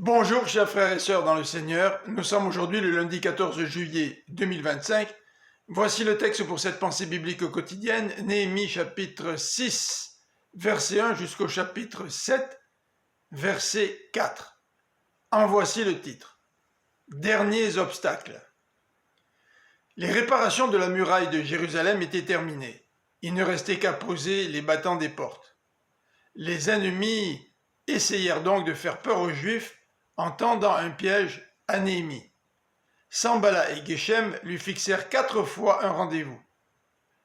Bonjour chers frères et sœurs dans le Seigneur, nous sommes aujourd'hui le lundi 14 juillet 2025. Voici le texte pour cette pensée biblique quotidienne, Néhémie chapitre 6, verset 1 jusqu'au chapitre 7, verset 4. En voici le titre. Derniers obstacles. Les réparations de la muraille de Jérusalem étaient terminées. Il ne restait qu'à poser les battants des portes. Les ennemis essayèrent donc de faire peur aux Juifs en tendant un piège à Néhémie. Sanballat et Geshem lui fixèrent 4 fois un rendez-vous.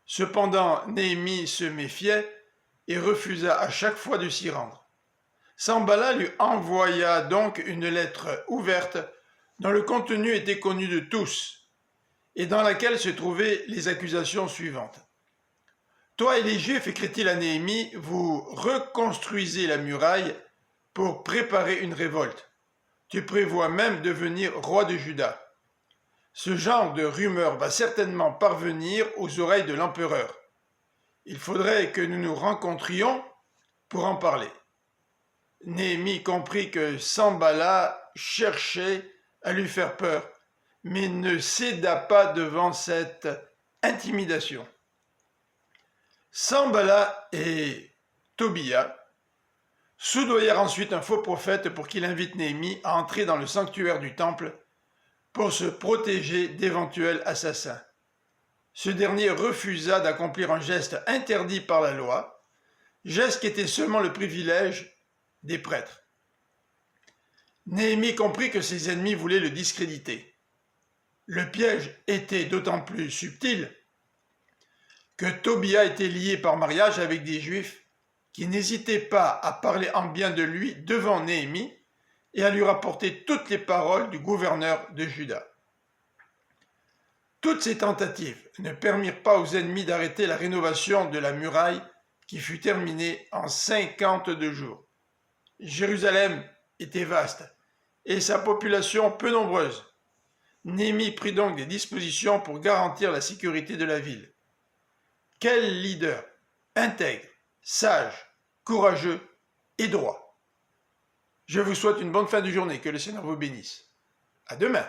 Cependant, Néhémie se méfiait et refusa à chaque fois de s'y rendre. Sanballat lui envoya donc une lettre ouverte dont le contenu était connu de tous et dans laquelle se trouvaient les accusations suivantes. Toi et les Juifs, écrit-il à Néhémie, vous reconstruisez la muraille pour préparer une révolte. Tu prévois même devenir roi de Juda. Ce genre de rumeur va certainement parvenir aux oreilles de l'empereur. Il faudrait que nous nous rencontrions pour en parler. Néhémie comprit que Sanballat cherchait à lui faire peur, mais ne céda pas devant cette intimidation. Sanballat et Tobia soudoyèrent ensuite un faux prophète pour qu'il invite Néhémie à entrer dans le sanctuaire du temple pour se protéger d'éventuels assassins. Ce dernier refusa d'accomplir un geste interdit par la loi, geste qui était seulement le privilège des prêtres. Néhémie comprit que ses ennemis voulaient le discréditer. Le piège était d'autant plus subtil que Tobia était lié par mariage avec des Juifs qui n'hésitaient pas à parler en bien de lui devant Néhémie et à lui rapporter toutes les paroles du gouverneur de Juda. Toutes ces tentatives ne permirent pas aux ennemis d'arrêter la rénovation de la muraille qui fut terminée en 52 jours. Jérusalem était vaste et sa population peu nombreuse. Néhémie prit donc des dispositions pour garantir la sécurité de la ville. Quel leader intègre, sage, courageux et droit. Je vous souhaite une bonne fin de journée, que le Seigneur vous bénisse. À demain.